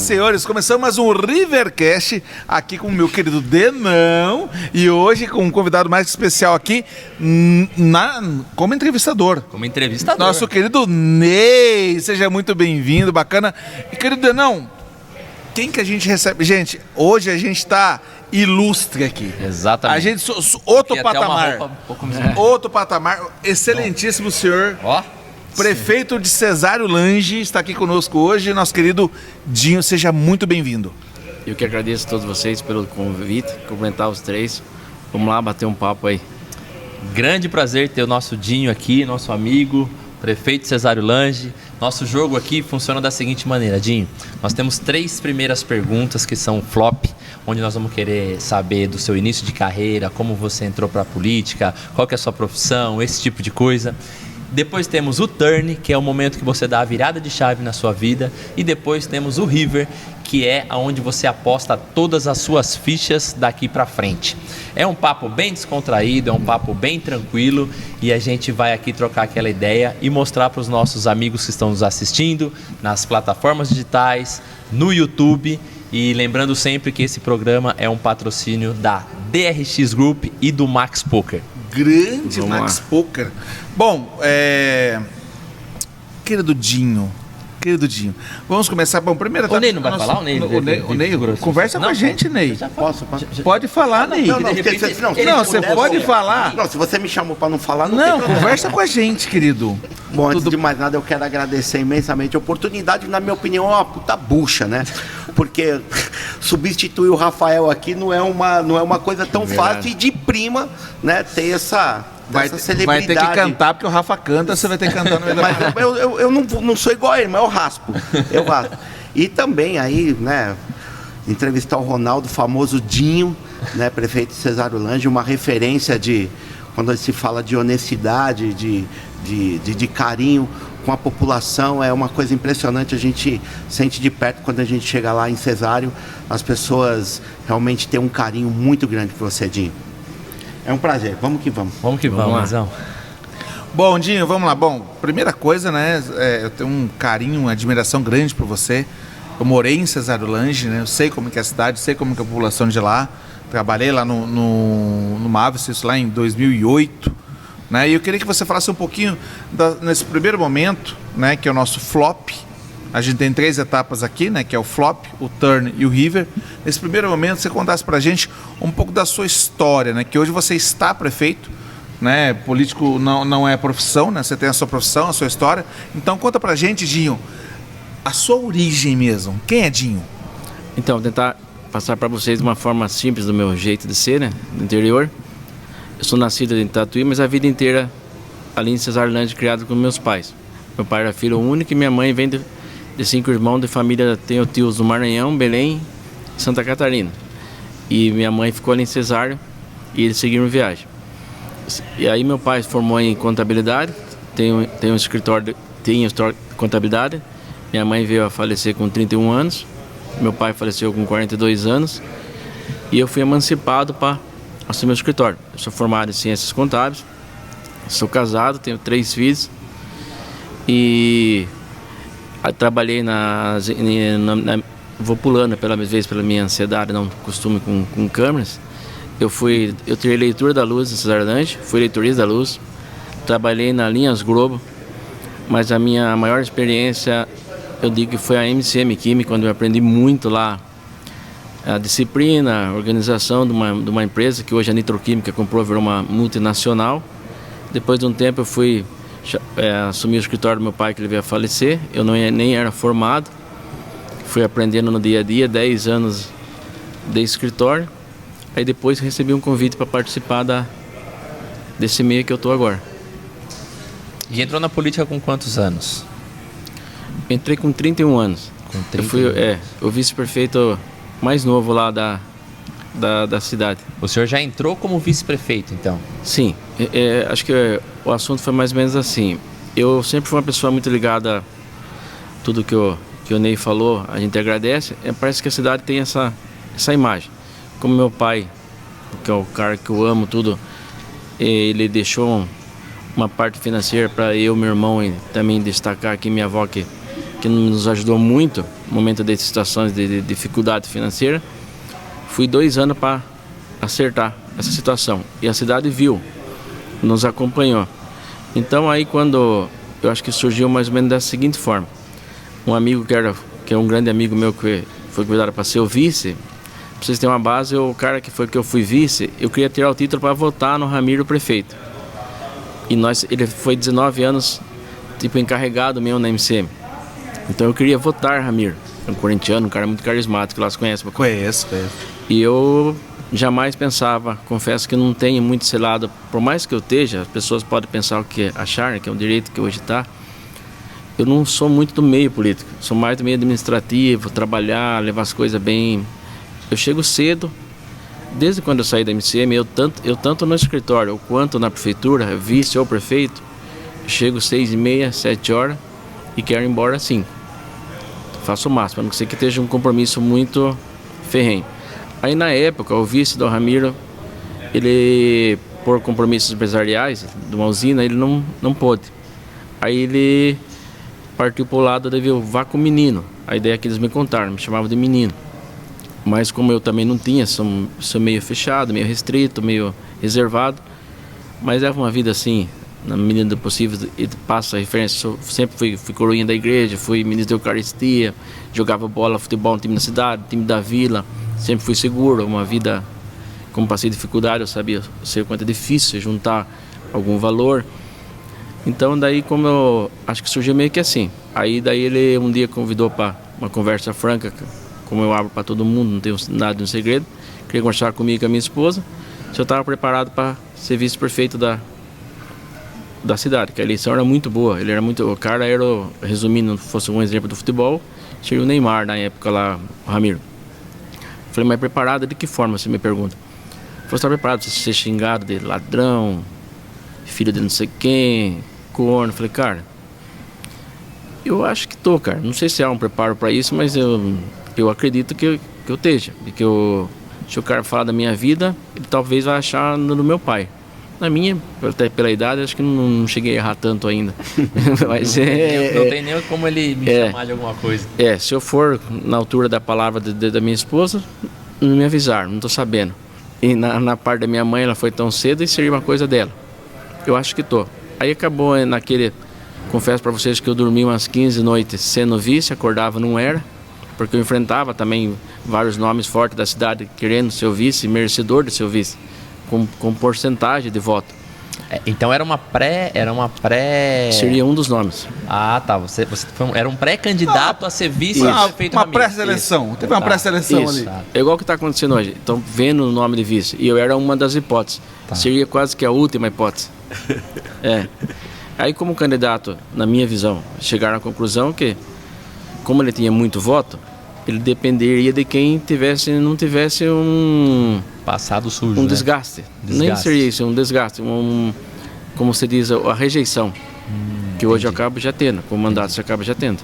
senhores, começamos mais um Rivercast aqui com o meu querido Denão e hoje com um convidado mais especial aqui como entrevistador. Nosso querido Ney, seja muito bem-vindo, bacana. E querido Denão, quem que a gente recebe? Gente, hoje a gente tá ilustre aqui. Exatamente. A gente, outro patamar. Outro patamar, excelentíssimo senhor. Ó. Prefeito de Cesário Lange está aqui conosco hoje, nosso querido Dinho, seja muito bem-vindo. Eu que agradeço a todos vocês pelo convite, cumprimentar os três. Vamos lá bater um papo aí. Grande prazer ter o nosso Dinho aqui, nosso amigo, prefeito de Cesário Lange. Nosso jogo aqui funciona da seguinte maneira, Dinho. Nós temos 3 primeiras perguntas que são flop, onde nós vamos querer saber do seu início de carreira, como você entrou para a política, qual que é a sua profissão, esse tipo de coisa. Depois temos o turn, que é o momento que você dá a virada de chave na sua vida. E depois temos o river, que é onde você aposta todas as suas fichas daqui para frente. É um papo bem descontraído, é um papo bem tranquilo. E a gente vai aqui trocar aquela ideia e mostrar para os nossos amigos que estão nos assistindo nas plataformas digitais, no YouTube. E lembrando sempre que esse programa é um patrocínio da DRX Group e do Max Poker. Grande Max Poker. Bom, querido Dinho, vamos começar. Bom, primeiro... O Ney não vai falar? O Ney conversa com a gente, Ney. Posso? Pode falar, Ney. Não, você pode falar. Não, se você me chamou para não falar, não, conversa com a gente, querido. Bom, antes de mais nada, eu quero agradecer imensamente a oportunidade. Na minha opinião, é uma puta bucha, né? Porque substituir o Rafael aqui não é uma coisa tão fácil e de prima, né? Ter essa celebridade. Vai ter que cantar, porque o Rafa canta, você vai ter que cantar no meio da... Mas eu não sou igual a ele, mas eu raspo. E também aí, né? Entrevistar o Ronaldo, famoso Dinho, né? Prefeito de Cesário Lange, uma referência de... Quando se fala de honestidade, de carinho com a população, é uma coisa impressionante, a gente sente de perto quando a gente chega lá em Cesário, as pessoas realmente têm um carinho muito grande por você, Dinho. É um prazer, vamos que vamos. Vamos que vamos, Mazão. Bom, Dinho, vamos lá. Bom, primeira coisa, né, eu tenho um carinho, uma admiração grande por você. Eu morei em Cesário Lange, né, eu sei como que é a cidade, sei como que é a população de lá. Trabalhei lá no Mavis, isso lá em 2008, né? E eu queria que você falasse um pouquinho nesse primeiro momento, né? Que é o nosso flop. A gente tem 3 etapas aqui, né? Que é o flop, o turn e o river. Nesse primeiro momento, você contasse pra gente um pouco da sua história, né? Que hoje você está prefeito, né? Político não é profissão, né? Você tem a sua profissão, a sua história. Então conta pra gente, Dinho, a sua origem mesmo. Quem é Dinho? Então, vou tentar passar para vocês de uma forma simples do meu jeito de ser, né? Do interior. Eu sou nascido em Tatuí, mas a vida inteira ali em Cesário Lange, criado com meus pais. Meu pai era filho único e minha mãe vem de 5 irmãos de família. Tenho tios do Maranhão, Belém e Santa Catarina. E minha mãe ficou ali em Cesário e eles seguiram viagem. E aí meu pai se formou em contabilidade, tem um escritório de contabilidade. Minha mãe veio a falecer com 31 anos. Meu pai faleceu com 42 anos e eu fui emancipado para assumir o escritório. Eu sou formado em Ciências Contábeis, sou casado, tenho 3 filhos e trabalhei vou pulando pela minha ansiedade, não costume com câmeras. Eu tirei leitura da Luz em Cesário Lange, fui leitorista da Luz, trabalhei na Linhas Globo, mas a minha maior experiência, eu digo que foi a MCM Química, quando eu aprendi muito lá a disciplina, a organização de uma empresa que hoje a Nitroquímica comprou, virou uma multinacional. Depois de um tempo eu fui assumir o escritório do meu pai, que ele veio a falecer. Eu nem era formado, fui aprendendo no dia a dia, 10 anos de escritório. Aí depois recebi um convite para participar desse meio que eu estou agora. E entrou na política com quantos anos? Entrei com 31 anos. Com 31. Eu fui o vice-prefeito mais novo lá da cidade. O senhor já entrou como vice-prefeito, então? Sim. Acho que o assunto foi mais ou menos assim. Eu sempre fui uma pessoa muito ligada a tudo que o Ney falou, a gente agradece. Parece que a cidade tem essa imagem. Como meu pai, que é o cara que eu amo tudo, ele deixou uma parte financeira para eu e meu irmão, e também destacar aqui minha avó que nos ajudou muito. momento de situações de dificuldade financeira, fui 2 anos para acertar essa situação. E a cidade viu, nos acompanhou. Então aí quando eu acho que surgiu mais ou menos da seguinte forma. Um amigo que é um grande amigo meu que foi convidado para ser o vice, para vocês terem uma base, o cara que eu fui vice, eu queria tirar o título para votar no Ramiro prefeito. E ele foi 19 anos tipo encarregado mesmo na MCM. Então eu queria votar Ramiro. É um corintiano, um cara muito carismático, lá se conhece. Conheço. E eu jamais pensava, confesso que não tenho muito esse lado, por mais que eu esteja, as pessoas podem pensar o que achar, que é um direito que hoje está. Eu não sou muito do meio político, sou mais do meio administrativo, trabalhar, levar as coisas bem. Eu chego cedo, desde quando eu saí da MCM, eu tanto no escritório quanto na prefeitura, vice ou prefeito, eu chego 6h30, 7 horas e quero ir embora às 5. Faço o máximo, a não ser que esteja um compromisso muito ferrenho. Aí na época, o vice do Ramiro, ele, por compromissos empresariais de uma usina, ele não pôde. Aí ele partiu para o lado de vá com o menino. A ideia que eles me contaram, me chamavam de menino. Mas como eu também não tinha, sou meio fechado, meio restrito, meio reservado. Mas leva uma vida assim, na medida do possível, e passa a referência. Sempre fui coroinha da igreja, fui ministro da Eucaristia, jogava bola, futebol no time da cidade, time da vila. Sempre fui seguro, uma vida, como passei dificuldade, eu sabia o quanto é difícil juntar algum valor. Então daí como eu acho que surgiu meio que assim. Aí daí ele um dia convidou para uma conversa franca, como eu abro para todo mundo, não tenho nada de um segredo. Queria conversar comigo e com a minha esposa, se eu estava preparado para ser vice-prefeito da cidade, que a eleição era muito boa. O cara era, resumindo, fosse um exemplo do futebol, seria o Neymar na época lá, o Ramiro. Falei, mas preparado de que forma, você me pergunta? Você está preparado para ser xingado de ladrão, filho de não sei quem, corno? Falei, cara, eu acho que tô, cara. Não sei se há um preparo para isso, mas eu acredito que eu esteja. E que se o cara falar da minha vida, ele talvez vai achar no meu pai. Na minha, até pela idade, acho que não cheguei a errar tanto ainda. Mas não tem nem como ele me chamar de alguma coisa. Se eu for na altura da palavra da minha esposa, não me avisaram, não estou sabendo. E na parte da minha mãe, ela foi tão cedo e seria uma coisa dela. Eu acho que tô. Aí acabou naquele... Confesso para vocês que eu dormi umas 15 noites sendo vice, acordava, não era. Porque eu enfrentava também vários nomes fortes da cidade querendo ser o vice, merecedor de ser o vice. Com porcentagem de voto. Então era uma pré... Seria um dos nomes. Ah, tá. Você era um pré-candidato a ser vice-prefeito. Uma pré-seleção. Teve uma pré-seleção ali. É igual o que está acontecendo hoje. Estão vendo o nome de vice. E eu era uma das hipóteses. Seria quase que a última hipótese. Aí como candidato, na minha visão, chegaram à conclusão que, como ele tinha muito voto, ele dependeria de quem não tivesse um... Passado sujo, um desgaste. Nem seria isso, um desgaste. Como se diz, a rejeição. Que hoje eu acabo já tendo. Com o mandato você acaba já tendo.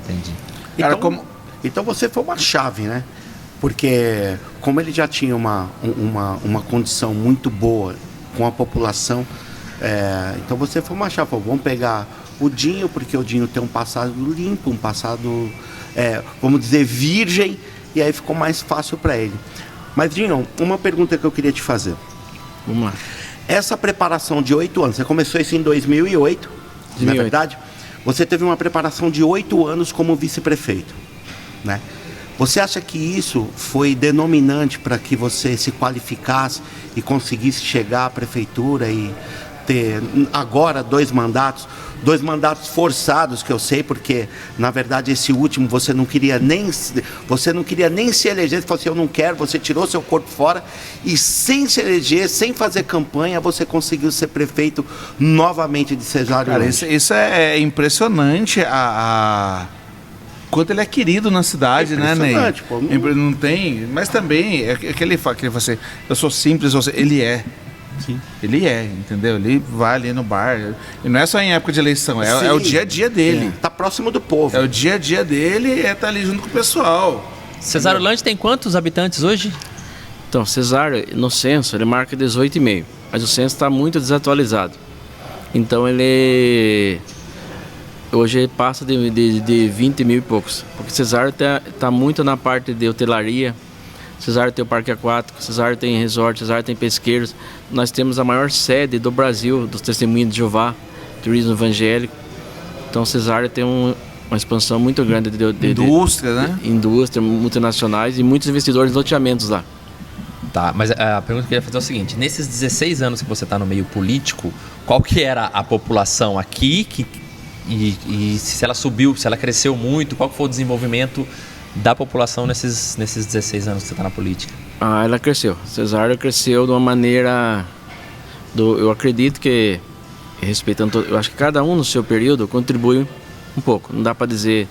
Entendi. Então você foi uma chave, né? Porque como ele já tinha uma condição muito boa com a população, então você foi uma chave. Vamos pegar o Dinho, porque o Dinho tem um passado limpo, um passado, vamos dizer, virgem, e aí ficou mais fácil para ele. Mas, Dinho, uma pergunta que eu queria te fazer. Vamos lá. Essa preparação de 8 anos, você começou isso em 2008, não é verdade? Você teve uma preparação de 8 anos como vice-prefeito, né? Você acha que isso foi denominante para que você se qualificasse e conseguisse chegar à prefeitura e ter agora 2 mandatos forçados, que eu sei, porque na verdade esse último você não queria nem se eleger, você falou assim, eu não quero, você tirou seu corpo fora e sem se eleger, sem fazer campanha, você conseguiu ser prefeito novamente de Cesário. Cara, isso é impressionante, quanto ele é querido na cidade, né, Ney? Pô, não tem, mas também aquele você, eu sou simples, ele é. Sim. Ele entendeu? Ele vai ali no bar. E não é só em época de eleição, é o dia a dia dele. Tá próximo do povo. É o dia a dia dele, tá ali junto com o pessoal. Cesário Lange tem quantos habitantes hoje? Então, Cesário, no censo, ele marca 18,5. Mas o censo está muito desatualizado. Então, Hoje passa de 20 mil e poucos. Porque Cesário tá muito na parte de hotelaria. Cesário tem o parque aquático, Cesário tem resort, Cesário tem pesqueiros. Nós temos a maior sede do Brasil dos Testemunhos de Jeová, turismo evangélico. Então Cesário tem uma expansão muito grande de Indústria, né? Indústria, multinacionais e muitos investidores em loteamentos lá. Tá, mas a pergunta que eu queria fazer é o seguinte: nesses 16 anos que você está no meio político, qual que era a população aqui e se ela subiu, se ela cresceu muito, qual que foi o desenvolvimento da população nesses 16 anos que você está na política? Ela cresceu. Cesário cresceu de uma maneira... eu acredito que, respeitando... Eu acho que cada um no seu período contribui um pouco. Não dá para dizer...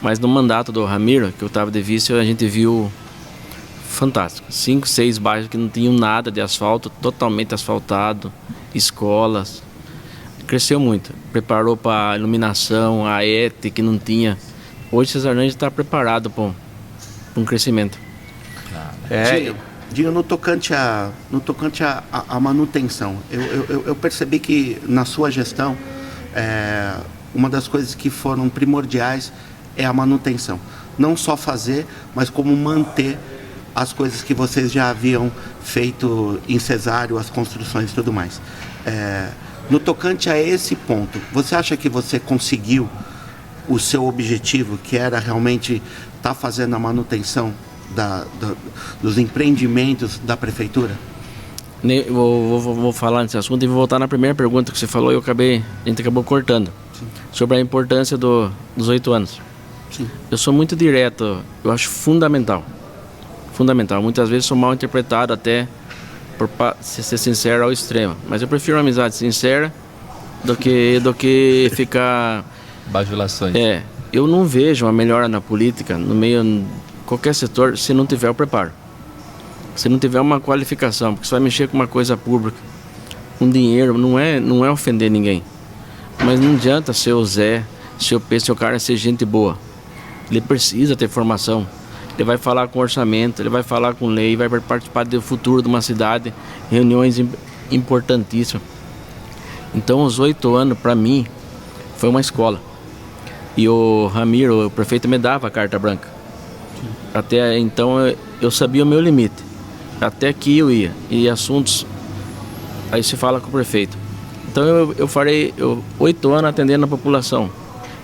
Mas no mandato do Ramiro, que eu estava de vice, a gente viu... Fantástico. 5, 6 bairros que não tinham nada de asfalto, totalmente asfaltado. Escolas. Cresceu muito. Preparou para iluminação, a ET que não tinha... Hoje Cesarilândia está preparado para um crescimento. Dinho, no tocante à manutenção, eu percebi que na sua gestão, uma das coisas que foram primordiais é a manutenção. Não só fazer, mas como manter as coisas que vocês já haviam feito em Cesário, as construções e tudo mais. No tocante a esse ponto, você acha que você conseguiu o seu objetivo, que era realmente estar fazendo a manutenção dos empreendimentos da prefeitura? Vou falar nesse assunto e vou voltar na primeira pergunta que você falou e a gente acabou cortando. Sim. Sobre a importância dos 8 anos. Sim. Eu sou muito direto, eu acho fundamental. Muitas vezes sou mal interpretado até por ser sincero ao extremo, mas eu prefiro uma amizade sincera do que ficar... Bajulações. Eu não vejo uma melhora na política, no meio, qualquer setor, se não tiver o preparo. Se não tiver uma qualificação, porque você vai mexer com uma coisa pública, com dinheiro, não é ofender ninguém. Mas não adianta ser o Zé, ser o P, se o cara ser gente boa. Ele precisa ter formação. Ele vai falar com orçamento, ele vai falar com lei, vai participar do futuro de uma cidade, reuniões importantíssimas. Então, os 8 anos, para mim, foi uma escola. E o Ramiro, o prefeito, me dava a carta branca. Até então eu sabia o meu limite. Até aqui eu ia. E assuntos, aí se fala com o prefeito. Então eu farei 8 anos atendendo a população.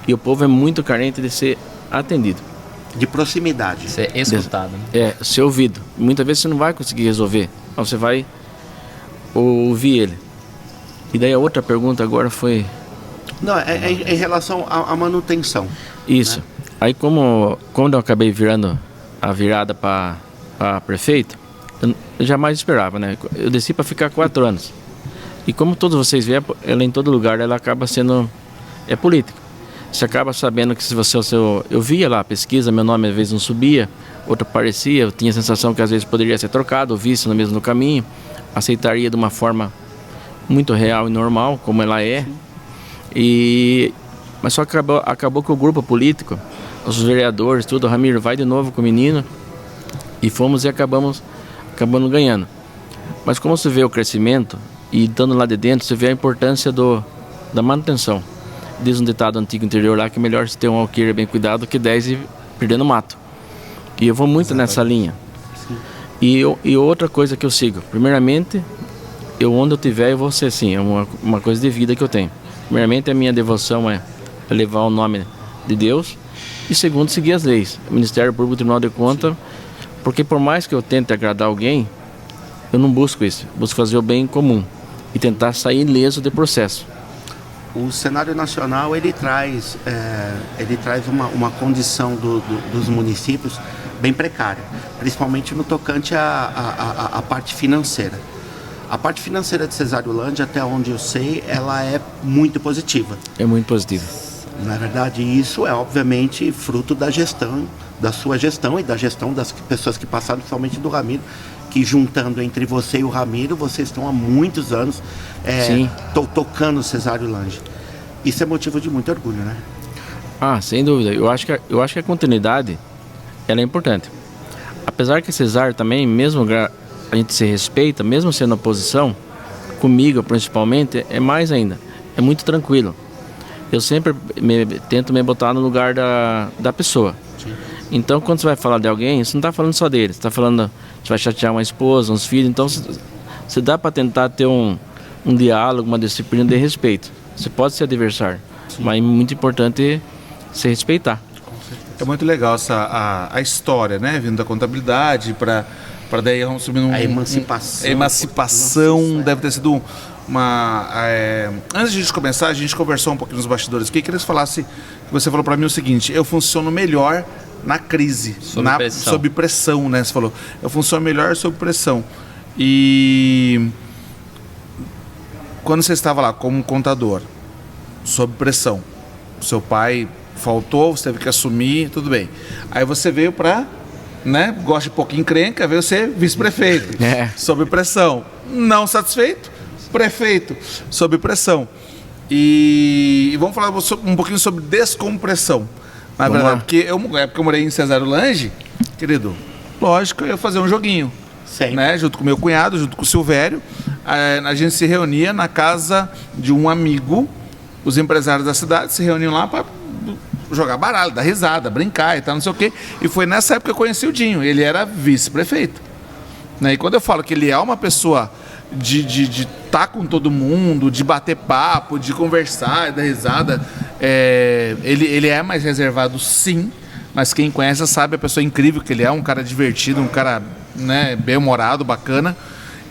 E o povo é muito carente de ser atendido. De proximidade. Ser escutado. Né? Ser ouvido. Muitas vezes você não vai conseguir resolver. Mas você vai ouvir ele. E daí a outra pergunta agora foi... Não, em relação à manutenção. Isso. Né? Aí quando eu acabei virando a virada para prefeito, eu jamais esperava, né? Eu desci para ficar 4 anos. E como todos vocês veem, ela em todo lugar, ela acaba sendo... É política. Você acaba sabendo que se você... Eu via lá a pesquisa, meu nome às vezes não subia, outro aparecia, eu tinha a sensação que às vezes poderia ser trocado, ou vice no mesmo caminho, aceitaria de uma forma muito real e normal, como ela é. Mas só acabou que o grupo político, os vereadores, tudo, Ramiro, vai de novo com o menino, e fomos e acabamos ganhando. Mas como você vê o crescimento, e estando lá de dentro, você vê a importância da manutenção. Diz um ditado antigo interior lá que é melhor se ter um alqueire bem cuidado do que 10 e perder no mato. E eu vou muito nessa linha. E outra coisa que eu sigo, primeiramente, onde eu estiver, eu vou ser assim, é uma coisa de vida que eu tenho. Primeiramente, a minha devoção é levar o nome de Deus. E segundo, seguir as leis. O Ministério Público, o Tribunal de Contas. Porque por mais que eu tente agradar alguém, eu não busco isso. Eu busco fazer o bem comum. E tentar sair ileso do processo. O cenário nacional, ele traz uma condição dos municípios bem precária. Principalmente no tocante à parte financeira. A parte financeira de Cesarilândia, até onde eu sei, ela é muito positiva. É muito positiva. Na verdade, isso é obviamente fruto da gestão, da sua gestão e da gestão das pessoas que passaram, principalmente do Ramiro, que juntando entre você e o Ramiro, vocês estão há muitos anos tocando Cesarilândia. Isso é motivo de muito orgulho, né? Sem dúvida. Eu acho que a continuidade ela é importante. Apesar que Cesário também, mesmo a gente se respeita, mesmo sendo oposição, comigo principalmente, é mais ainda. É muito tranquilo. eu sempre tento me botar no lugar da pessoa. Sim. Então, quando você vai falar de alguém, você não está falando só dele. Você está falando, você vai chatear uma esposa, uns filhos. Então, você dá para tentar ter um diálogo, uma disciplina de respeito. Você pode ser adversário, sim, mas é muito importante se respeitar. É muito legal a história, né? Vindo da contabilidade para daí assumindo a emancipação. Emancipação deve ter sido uma... antes de a gente começar, a gente conversou um pouquinho nos bastidores aqui. Queria que você falou para mim o seguinte: eu funciono melhor na crise, sob pressão, né? Você falou, eu funciono melhor sob pressão. E quando você estava lá como contador, sob pressão, seu pai faltou, você teve que assumir, tudo bem. Aí você veio para, né, gosta de pouquinho encrenca, veio ser vice-prefeito, sob pressão. Não satisfeito, prefeito, sob pressão. E vamos falar um pouquinho sobre descompressão. Na verdade, porque eu morei em Cesário Lange, querido, lógico, eu ia fazer um joguinho. Sim. Né, junto com meu cunhado, junto com o Silvério. A gente se reunia na casa de um amigo, os empresários da cidade se reuniam lá para jogar baralho, dar risada, brincar e tal, não sei o quê. E foi nessa época que eu conheci o Dinho. Ele era vice-prefeito. Né? E quando eu falo que ele é uma pessoa de estar com todo mundo, de bater papo, de conversar, dar risada, ele é mais reservado, sim, mas quem conhece sabe a pessoa incrível que ele é, um cara divertido, um cara, né, bem-humorado, bacana.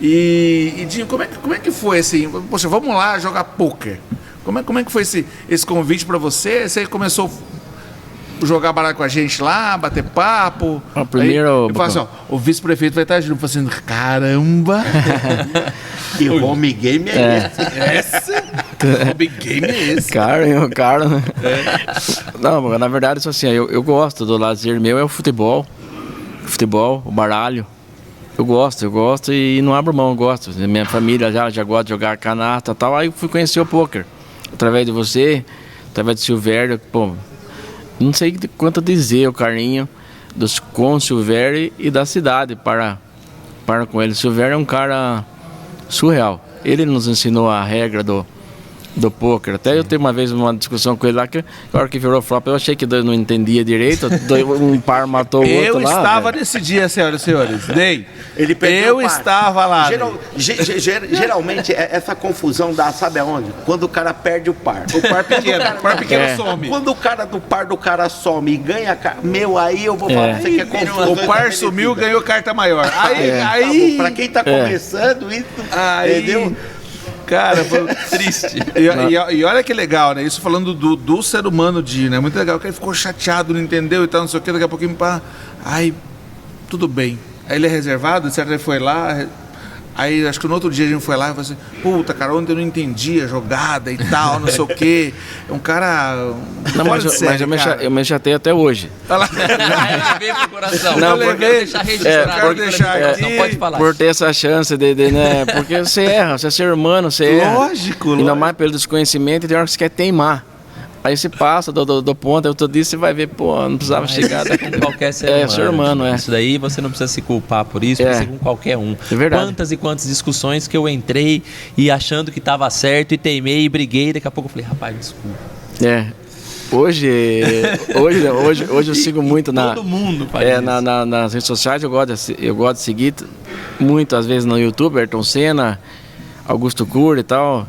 E Dinho, como é que foi assim? Poxa, vamos lá jogar pôquer. Como é que foi esse convite para você? Você começou a jogar baralho com a gente lá, bater papo? Primeiro... Assim, o vice-prefeito vai estar junto, assim, caramba! Que home game é esse? Home game é esse? Cara, né? Não, na verdade, isso assim, eu gosto do lazer meu, é o futebol, o baralho. Eu gosto e não abro mão, eu gosto. Minha família já gosta de jogar canasta e tal. Aí eu fui conhecer o pôquer. Através de você, através do Silvério, pô, não sei quanto dizer o carinho com o Silvério e da cidade para com ele. O Silvério é um cara surreal. Ele nos ensinou a regra do pôquer. Até eu teve uma vez uma discussão com ele lá, que na hora que virou flop, eu achei que não entendia direito. Um par matou o outro lá. Eu estava nesse dia, senhoras e senhores. Ele perdeu o par. Estava lá. Geralmente, essa confusão dá, sabe aonde? Quando o cara perde o par. O par pequeno some. Quando o cara do par do cara some e ganha... aí eu vou falar, você quer confusão. O par sumiu, ganhou carta maior. Aí... Pra quem tá começando, isso... Entendeu? Cara, foi triste. E olha que legal, né? Isso falando do ser humano, né? Muito legal, que ele ficou chateado, não entendeu e tal, não sei o que, daqui a pouquinho, aí, tudo bem. Aí ele é reservado, etc, ele foi lá, aí acho que no outro dia a gente foi lá e falou assim, puta, cara, ontem eu não entendi a jogada e tal, não sei o que. É um cara... Não, mas eu me chatei até hoje. Ele veio pro coração. Não, porque deixar registrado. Não pode falar. Por ter essa chance né? Porque você erra, você é ser humano, você erra. Lógico. Ainda mais pelo desconhecimento, e tem hora que você quer teimar. Aí você passa do ponto, eu tô disso, você vai ver, não precisava chegar daqui. Qualquer ser humano. Ser humano, Isso daí você não precisa se culpar por isso, precisa com qualquer um. É verdade. Quantas e quantas discussões que eu entrei e achando que tava certo, e teimei e briguei, daqui a pouco eu falei, rapaz, desculpa. Hoje eu sigo muito todo mundo faz nas redes sociais, eu gosto de seguir muito, às vezes no YouTube, Ayrton Senna, Augusto Cury e tal.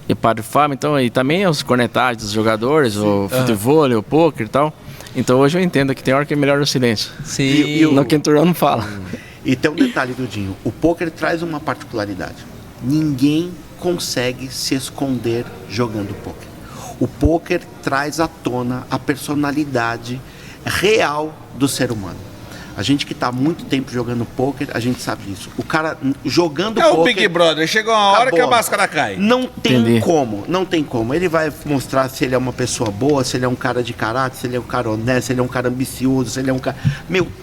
E Padre Fábio, então, e também os cornetagens dos jogadores, o futebol, o pôquer e tal. Então hoje eu entendo que tem hora que é melhor o silêncio. Sim. Não, quem turão não fala. E tem um detalhe do Dinho, o pôquer traz uma particularidade. Ninguém consegue se esconder jogando pôquer. O pôquer traz à tona a personalidade real do ser humano. A gente que está há muito tempo jogando pôquer, a gente sabe disso. O cara jogando pôquer... É o Big Brother, chegou uma hora que a máscara cai. Não tem como. Ele vai mostrar se ele é uma pessoa boa, se ele é um cara de caráter, se ele é um cara honesto, se ele é um cara ambicioso, se ele é um cara...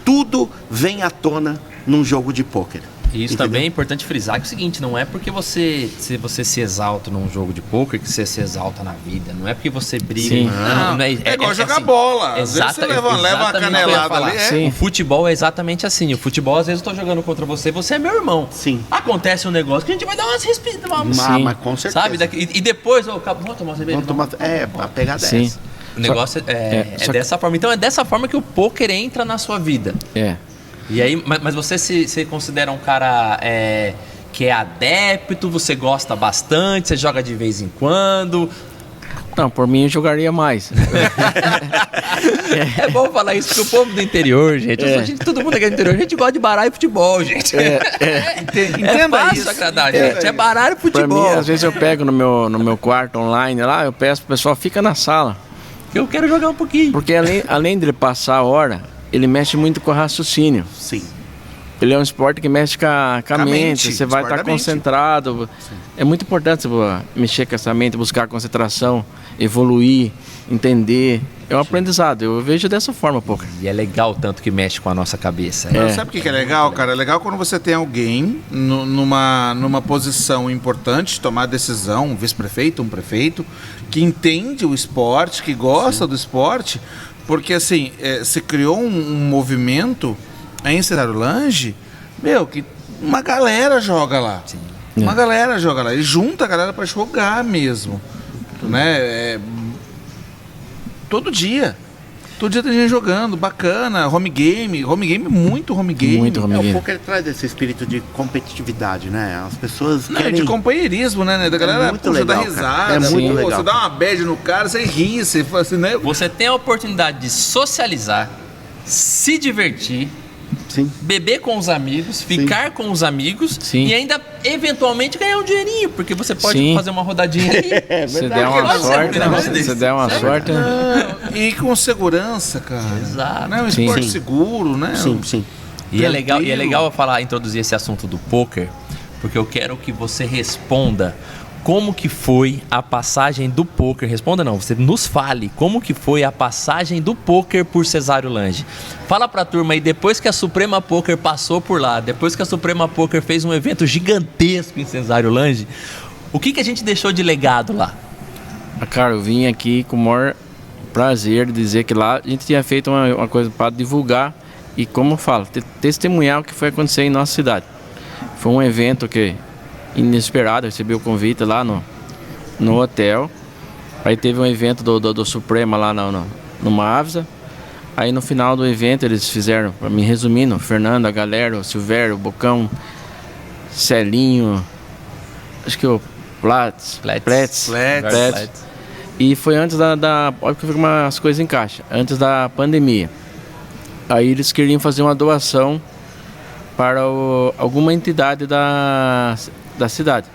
tudo vem à tona num jogo de pôquer. E isso também é importante frisar que é o seguinte, não é porque você se exalta num jogo de pôquer que você se exalta na vida. Não é porque você briga. Sim. Não, é igual jogar bola. Às vezes você leva uma canelada ali. O futebol é exatamente assim. O futebol, às vezes eu tô jogando contra você, você é meu irmão. Sim. Acontece um negócio que a gente vai dar umas respiras. Mas com certeza. Sabe? E depois, vamos tomar uma cerveja. A pegada é Sim. essa. O negócio é dessa forma. Então é dessa forma que o pôquer entra na sua vida. E aí, mas você se considera um cara que é adepto, você gosta bastante, você joga de vez em quando? Não, por mim eu jogaria mais. É bom falar isso porque o povo do interior, gente, todo mundo aqui do interior, a gente gosta de baralho e futebol, gente. Entenda fácil isso. agradar, gente. É baralho e futebol. Pra mim, às vezes eu pego no meu quarto online lá, eu peço pro pessoal, fica na sala. Eu quero jogar um pouquinho. Porque além de ele passar a hora, ele mexe muito com o raciocínio. Sim. Ele é um esporte que mexe com a mente, você vai estar concentrado. Sim. É muito importante você mexer com essa mente, buscar concentração, evoluir, entender. É um aprendizado, eu vejo dessa forma, pô. E é legal tanto que mexe com a nossa cabeça. Sabe o que é legal, cara? É legal quando você tem alguém numa posição importante, tomar decisão, um vice-prefeito, um prefeito, que entende o esporte, que gosta do esporte, porque assim, se criou um movimento em Cesarulange, que uma galera joga lá. Sim. Uma galera joga lá. E junta a galera pra jogar mesmo. Né? Todo dia. Todo dia tem gente jogando, bacana, home game, muito home game. Muito home game. O poker traz esse espírito de competitividade, né? As pessoas querem... de companheirismo, né? Da galera, muito legal, dá risada. É muito legal. Você dá uma bad no cara, você ri, você fala assim, né? Você tem a oportunidade de socializar, se divertir, Sim. beber com os amigos, ficar com os amigos e ainda eventualmente ganhar um dinheirinho, porque você pode fazer uma rodadinha aí. Se der uma sorte, se der uma sorte. E com segurança, cara. Exato. Né? Um esporte seguro, né? Sim. E é legal introduzir esse assunto do poker, porque eu quero que você responda como que foi a passagem do poker. Responda não, você nos fale como que foi a passagem do poker por Cesarulange. Fala pra turma aí, depois que a Suprema Poker passou por lá, depois que a Suprema Poker fez um evento gigantesco em Cesarulange, o que a gente deixou de legado lá? Cara, eu vim aqui com o maior prazer de dizer que lá a gente tinha feito uma coisa para divulgar e, como eu falo, testemunhar o que foi acontecer em nossa cidade. Foi um evento que inesperado, recebi o convite lá no hotel. Aí teve um evento do Suprema lá no Mavisa. Aí no final do evento eles fizeram, pra mim resumindo, Fernando, a galera, o Silvério, o Bocão, Celinho, acho que o Platz. E foi antes olha que umas coisas encaixam, antes da pandemia. Aí eles queriam fazer uma doação para alguma entidade da cidade.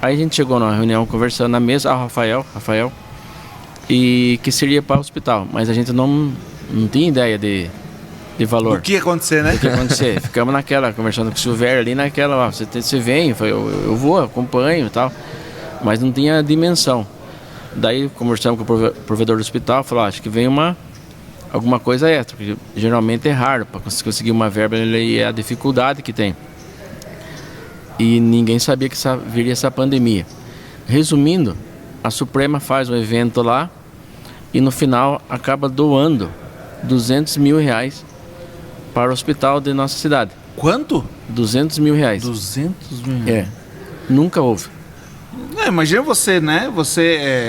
Aí a gente chegou numa reunião conversando na mesa, Rafael, e que seria para o hospital, mas a gente não tinha ideia de valor. O que ia acontecer, né? O que ia acontecer. Ficamos naquela, conversando com o Silvério ali naquela, você vem, eu vou, acompanho e tal, mas não tinha dimensão. Daí conversamos com o provedor do hospital, falou, acho que vem alguma coisa extra, porque geralmente é raro, para conseguir uma verba é a dificuldade que tem. E ninguém sabia que viria essa pandemia. Resumindo, a Suprema faz um evento lá e no final acaba doando 200 mil reais para o hospital de nossa cidade. Quanto? 200 mil reais. 200 mil reais? Nunca houve. Imagina você, né?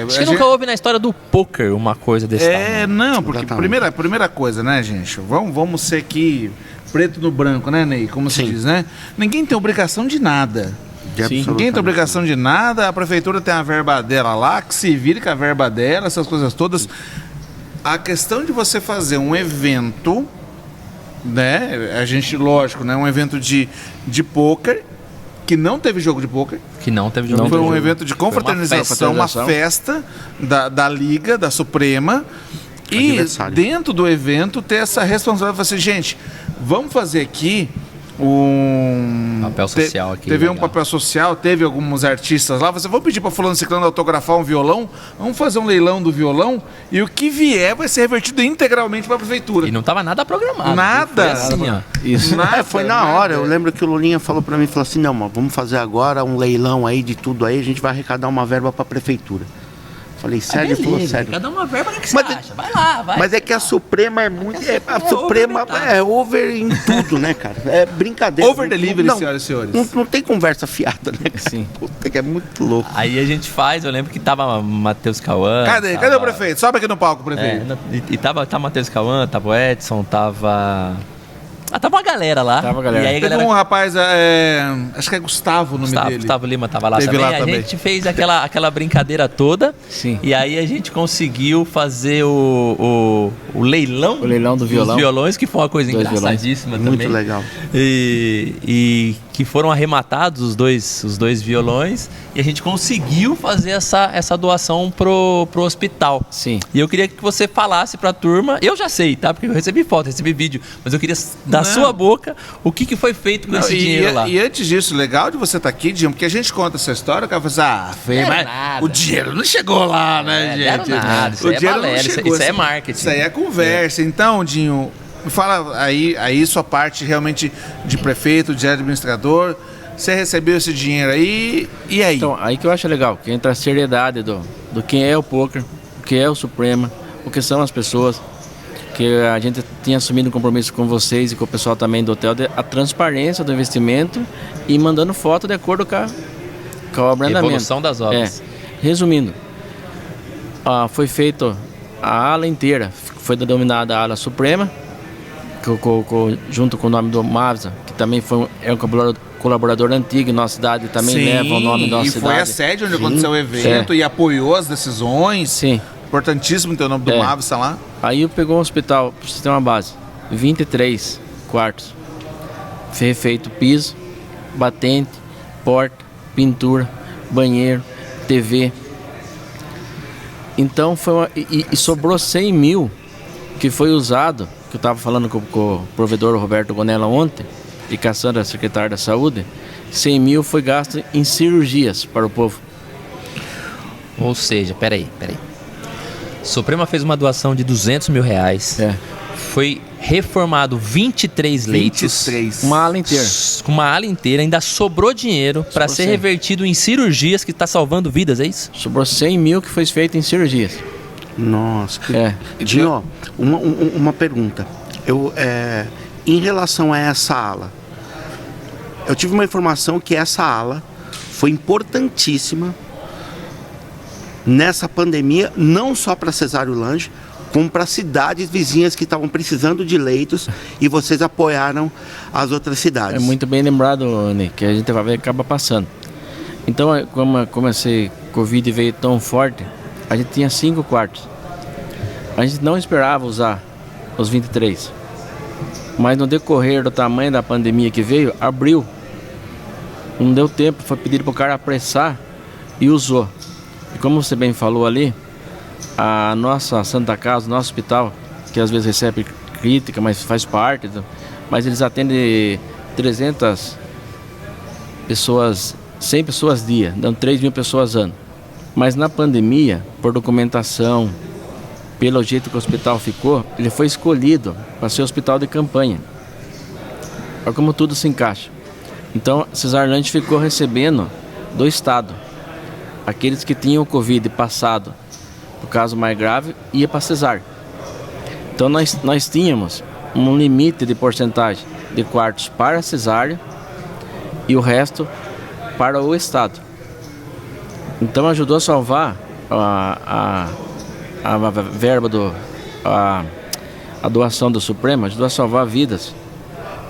Acho que nunca houve na história do poker uma coisa desse tamanho. Não, porque primeira coisa, né, gente? Vamos ser aqui preto no branco, né, Ney? Como se diz, né? Ninguém tem obrigação de nada. Ninguém tem obrigação de nada. A prefeitura tem a verba dela lá, que se vire com a verba dela, essas coisas todas. A questão de você fazer um evento, né? A gente, lógico, né? Um evento de poker, que não teve jogo de poker. Foi um evento de confraternização, uma festa da Liga, da Suprema. E dentro do evento ter essa responsabilidade de falar assim, gente, vamos fazer aqui Papel social aqui, Teve um legal. papel social, teve alguns artistas lá. Você vou pedir para fulano ciclano autografar um violão, vamos fazer um leilão do violão e o que vier vai ser revertido integralmente para a prefeitura. E não tava nada programado. Nada. Foi assim, ó. Isso. Foi na hora. Eu lembro que o Lulinha falou pra mim, falou assim, não, mano, vamos fazer agora um leilão aí de tudo aí, a gente vai arrecadar uma verba pra prefeitura. Falei, sério? Ele falou, sério. Cada uma verba, o que você Mas- acha? Vai lá, vai. Mas é que a Suprema é muito. A Suprema over-metade. é over em tudo, né, cara? É brincadeira. Over delivery, Não, senhoras e senhores. Não tem conversa fiada, né? Cara? Sim. Puta, que é muito louco. Aí a gente faz, eu lembro que tava Matheus Cauã. Cadê? Cadê o prefeito? Sobe aqui no palco, prefeito. E tava Matheus Cauã, tava o Edson, tava. Tava uma galera lá. Tava a galera. E aí a Teve galera. um rapaz, acho que é Gustavo o nome dele. Gustavo Lima tava lá Teve também. lá A também. gente fez aquela brincadeira toda. Sim. E aí a gente conseguiu fazer o leilão. O leilão do violão. Dos violões, que foi uma coisa 2 violões. engraçadíssima também. Muito legal. E que foram arrematados os dois violões. E a gente conseguiu fazer essa doação pro hospital. Sim. E eu queria que você falasse pra turma. Eu já sei, tá? Porque eu recebi foto, recebi vídeo. Mas eu queria da Não. sua boca o que foi feito com Não, esse dinheiro lá. E antes disso, legal de você estar aqui, Dinho, porque a gente conta essa história, o cara fala assim, feio, Não mas era nada. o dinheiro não chegou lá, né, deram gente? nada, isso O aí é dinheiro não balela, chegou, isso aí é marketing. Isso aí é conversa. Então, Dinho, me fala aí sua parte realmente de prefeito, de administrador, você recebeu esse dinheiro aí, e aí? Então, aí que eu acho legal, que entra a seriedade do quem é o poker, o que é o Suprema, o que são as pessoas, que a gente tinha assumido um compromisso com vocês e com o pessoal também do hotel, a transparência do investimento e mandando foto de acordo com o abrandamento. Evolução das obras. Resumindo, foi feito a ala inteira, foi denominada a ala Suprema, junto com o nome do Mavsa, que também é um colaborador antigo em nossa cidade, também leva o nome da nossa e cidade. foi a sede onde aconteceu o evento e apoiou as decisões. Sim. Importantíssimo ter o nome do É. Mavsa lá. Aí eu pegou um hospital, para você ter uma base, 23 quartos, refeito piso, batente, porta, pintura, banheiro, TV. Então foi e sobrou 100 mil que foi usado, que eu estava falando com o provedor Roberto Gonella ontem, e Cassandra, secretária da Saúde, 100 mil foi gasto em cirurgias para o povo. Ou seja, peraí. Suprema fez uma doação de R$200 mil. Foi reformado 23 leitos. 23. Uma ala inteira. Com uma ala inteira, ainda sobrou dinheiro para ser 100. revertido em cirurgias que está salvando vidas, é isso? Sobrou 100 mil que foi feito em cirurgias. Nossa. É. Uma pergunta. Em relação a essa ala, eu tive uma informação que essa ala foi importantíssima nessa pandemia, não só para Cesário Lange, como para cidades vizinhas que estavam precisando de leitos e vocês apoiaram as outras cidades. É muito bem lembrado, Ney, que a gente vai ver acaba passando. Então, como esse Covid veio tão forte, a gente tinha 5 quartos. A gente não esperava usar os 23. Mas no decorrer do tamanho da pandemia que veio, abriu. Não deu tempo, foi pedido para o cara apressar e usou. E como você bem falou ali, a nossa Santa Casa, o nosso hospital, que às vezes recebe crítica, mas faz parte, mas eles atendem 300 pessoas, 100 pessoas dia, dando 3 mil pessoas ano. Mas na pandemia, por documentação, pelo jeito que o hospital ficou, ele foi escolhido para ser hospital de campanha. Olha como tudo se encaixa. Então, Cesário Lange ficou recebendo do Estado. Aqueles que tinham o Covid passado, no caso mais grave, ia para cesárea. Então nós tínhamos um limite de porcentagem de quartos para a cesárea e o resto para o Estado. Então ajudou a salvar a verba a doação do Supremo, ajudou a salvar vidas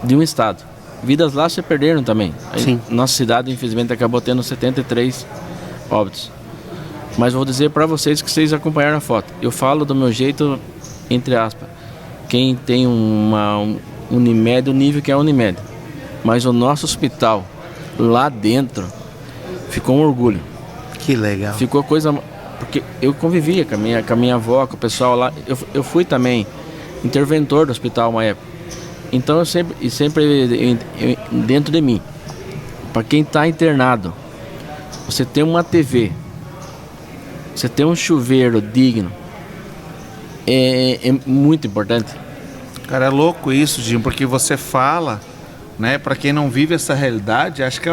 de um Estado. Vidas lá se perderam também. Sim. Nossa cidade, infelizmente, acabou tendo 73 óbitos. Mas vou dizer para vocês que vocês acompanharam a foto. Eu falo do meu jeito, entre aspas. Quem tem uma Unimed, o nível que é a Unimed. Mas o nosso hospital, lá dentro, ficou um orgulho. Que legal. Ficou coisa... Porque eu convivia com a minha avó, com o pessoal lá. Eu fui também interventor do hospital uma época. Então eu sempre dentro de mim, para quem está internado, você tem uma TV, você tem um chuveiro digno, é muito importante. Cara, é louco isso, Dinho, porque você fala, né, pra quem não vive essa realidade, acho que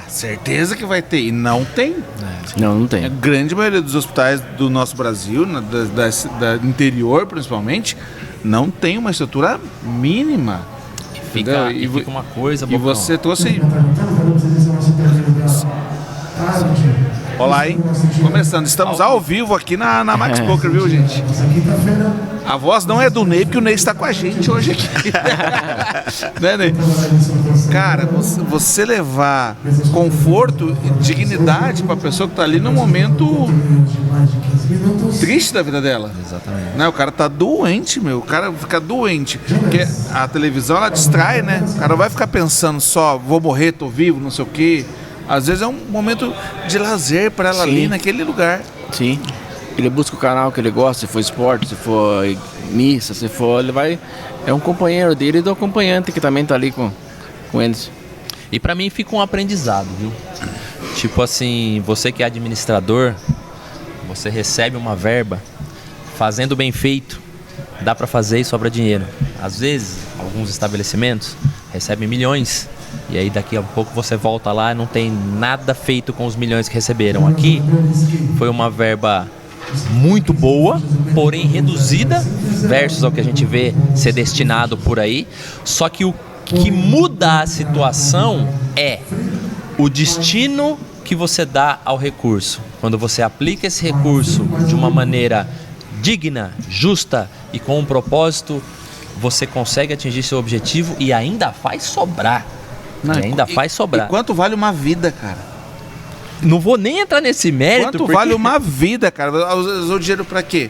certeza que vai ter, e não tem. Não tem. A grande maioria dos hospitais do nosso Brasil, da interior principalmente, não tem uma estrutura mínima. E fica uma coisa... E você trouxe... Olá, hein? Começando, estamos ao vivo aqui na Max Poker, viu, gente? A voz não é do Ney, porque o Ney está com a gente hoje aqui. Né, Ney? Cara, você levar conforto e dignidade para a pessoa que está ali num momento triste da vida dela. Exatamente. Né? O cara tá doente, meu. O cara fica doente. Porque a televisão, ela distrai, né? O cara vai ficar pensando só, vou morrer, tô vivo, não sei o quê. Às vezes é um momento de lazer para ela ali naquele lugar. Sim. Ele busca o canal que ele gosta, se for esporte, se for missa, se for... Ele vai... É um companheiro dele e do acompanhante que também tá ali com eles. E pra mim fica um aprendizado, viu? Tipo assim, você que é administrador, você recebe uma verba, fazendo bem feito, dá pra fazer e sobra dinheiro. Às vezes, alguns estabelecimentos recebem milhões, e aí daqui a pouco você volta lá e não tem nada feito com os milhões que receberam. Aqui foi uma verba muito boa, porém reduzida versus ao que a gente vê ser destinado por aí. Só que o que muda a situação é o destino que você dá ao recurso. Quando você aplica esse recurso de uma maneira digna, justa e com um propósito, você consegue atingir seu objetivo e ainda faz sobrar. E quanto vale uma vida, cara? Não vou nem entrar nesse mérito. Quanto vale uma vida, cara? Usou dinheiro pra quê?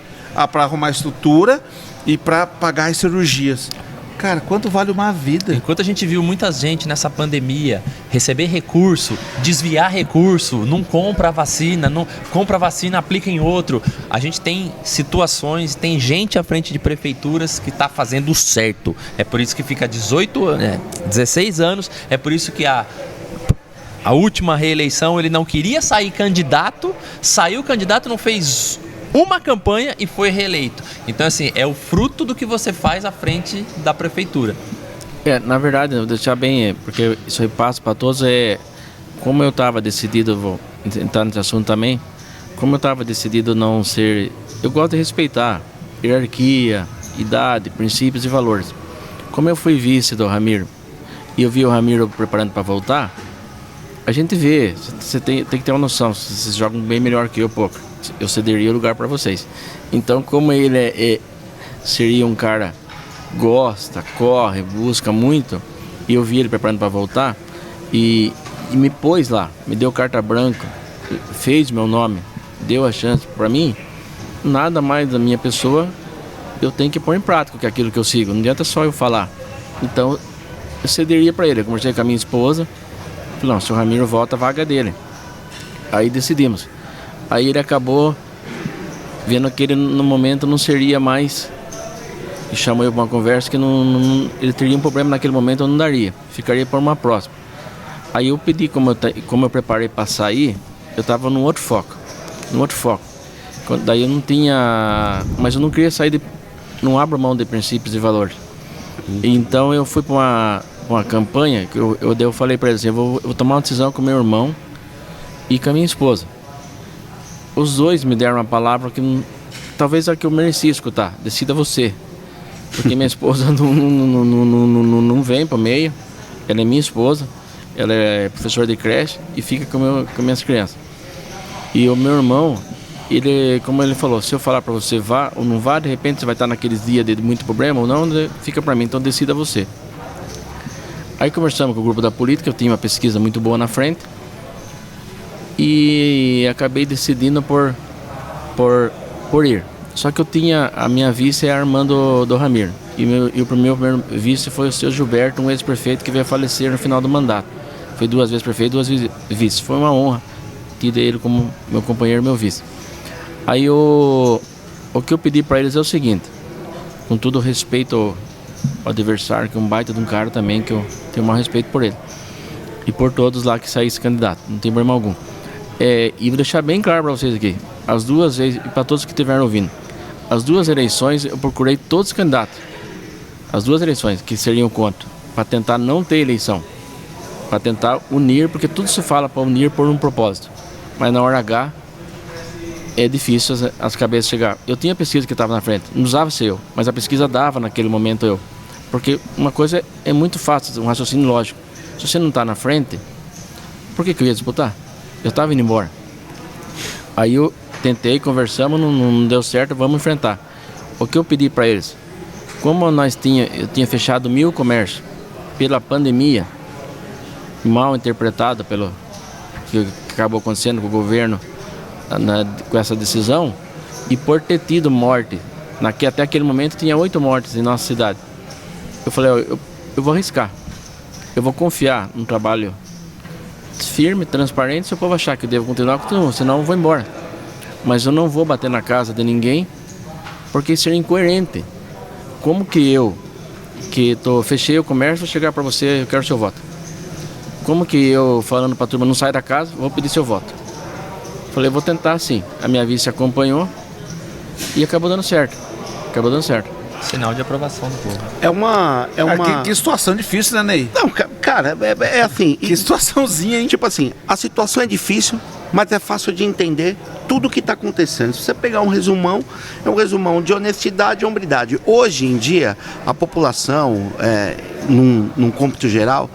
Pra arrumar estrutura e pra pagar as cirurgias. Cara, quanto vale uma vida? Enquanto a gente viu muita gente nessa pandemia receber recurso, desviar recurso, não compra a vacina, não compra a vacina, aplica em outro. A gente tem situações, tem gente à frente de prefeituras que está fazendo certo. É por isso que fica 16 anos, é por isso que a última reeleição ele não queria sair candidato, saiu candidato, não fez uma campanha e foi reeleito. Então, assim, é o fruto do que você faz à frente da prefeitura. Na verdade, eu vou deixar bem, porque isso aí passa para todos, como eu estava decidido, vou entrar nesse assunto também, como eu estava decidido não ser... Eu gosto de respeitar hierarquia, idade, princípios e valores. Como eu fui vice do Ramiro, e eu vi o Ramiro preparando para voltar, a gente vê, você tem que ter uma noção, vocês jogam bem melhor que eu, pouco. Eu cederia o lugar para vocês. Então, como ele seria um cara gosta, corre, busca muito, e eu vi ele preparando para voltar, e me pôs lá, me deu carta branca, fez meu nome, deu a chance para mim, nada mais da minha pessoa, eu tenho que pôr em prática que é aquilo que eu sigo, não adianta só eu falar. Então, eu cederia para ele, eu conversei com a minha esposa, falei, não, se o Ramiro volta, a vaga é dele. Aí decidimos. Aí ele acabou vendo que ele no momento não seria mais, e chamou eu para uma conversa que ele teria um problema naquele momento, eu não daria, ficaria para uma próxima. Aí eu pedi, como eu preparei para sair, eu estava num outro foco. Daí eu não tinha, mas eu não queria sair, não abro mão de princípios e valores. Então eu fui para uma campanha que eu falei para ele assim, eu vou tomar uma decisão com meu irmão e com a minha esposa. Os dois me deram uma palavra que talvez é a que eu merecia escutar. Decida você. Porque minha esposa não vem para o meio. Ela é minha esposa. Ela é professora de creche e fica com minhas crianças. E o meu irmão, como ele falou, se eu falar para você vá ou não vá, de repente você vai estar naqueles dias de muito problema ou não, fica para mim. Então decida você. Aí conversamos com o grupo da política. Eu tinha uma pesquisa muito boa na frente. E acabei decidindo por ir. Só que eu tinha a minha vice é a irmã do Ramiro. E o meu primeiro vice foi o seu Gilberto, um ex-prefeito que veio a falecer no final do mandato. Foi 2 vezes prefeito, 2 vezes vice. Foi uma honra ter ele como meu companheiro, meu vice. Aí o que eu pedi para eles é o seguinte, com todo respeito o adversário, que é um baita de um cara também, que eu tenho o maior respeito por ele. E por todos lá que saíssem candidato, não tem problema algum. E vou deixar bem claro para vocês aqui, as duas vezes, e para todos que estiveram ouvindo, as duas eleições eu procurei todos os candidatos, as duas eleições que seriam contra, para tentar não ter eleição, para tentar unir, porque tudo se fala para unir por um propósito, mas na hora H é difícil as cabeças chegar. Eu tinha pesquisa que estava na frente, não usava ser eu, mas a pesquisa dava naquele momento eu, porque uma coisa é muito fácil, um raciocínio lógico, se você não está na frente, por que eu ia disputar? Eu estava indo embora. Aí eu tentei, conversamos, não deu certo, vamos enfrentar. O que eu pedi para eles, como eu tinha fechado 1.000 comércios pela pandemia, mal interpretado pelo que acabou acontecendo com o governo com essa decisão, e por ter tido morte, até aquele momento tinha 8 mortes em nossa cidade. Eu falei, eu vou arriscar, eu vou confiar num trabalho firme, transparente. Se o povo achar que eu devo continuar, senão eu vou embora. Mas eu não vou bater na casa de ninguém, porque isso é incoerente. Como que eu, fechei o comércio, vou chegar para você, eu quero seu voto? Como que eu, falando para a turma, não sai da casa, vou pedir seu voto? Falei, vou tentar sim. A minha vice acompanhou e acabou dando certo. Sinal de aprovação do povo. Que situação difícil, né, Ney? Não, cara, é assim. Que situaçãozinha, hein? Tipo assim, a situação é difícil, mas é fácil de entender tudo o que está acontecendo. Se você pegar um resumão, é um resumão de honestidade e hombridade. Hoje em dia, a população, num cômputo geral,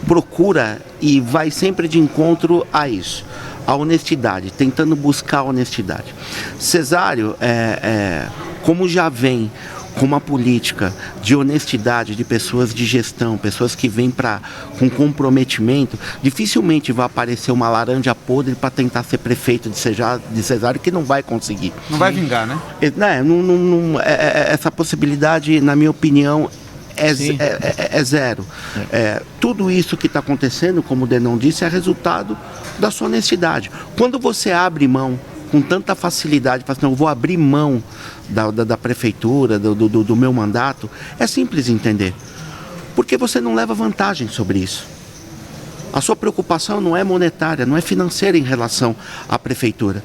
procura e vai sempre de encontro a isso. A honestidade, tentando buscar a honestidade. Cesário, como já vem com uma política de honestidade, de pessoas de gestão, pessoas que vêm com comprometimento, dificilmente vai aparecer uma laranja podre para tentar ser prefeito de Cesário, que não vai conseguir. Não vai vingar, né? Essa possibilidade, na minha opinião, é zero. Tudo isso que está acontecendo, como o Denão disse, é resultado da sua honestidade. Quando você abre mão com tanta facilidade, fala assim, não, eu vou abrir mão da prefeitura, do meu mandato, é simples entender. Porque você não leva vantagem sobre isso. A sua preocupação não é monetária, não é financeira em relação à prefeitura.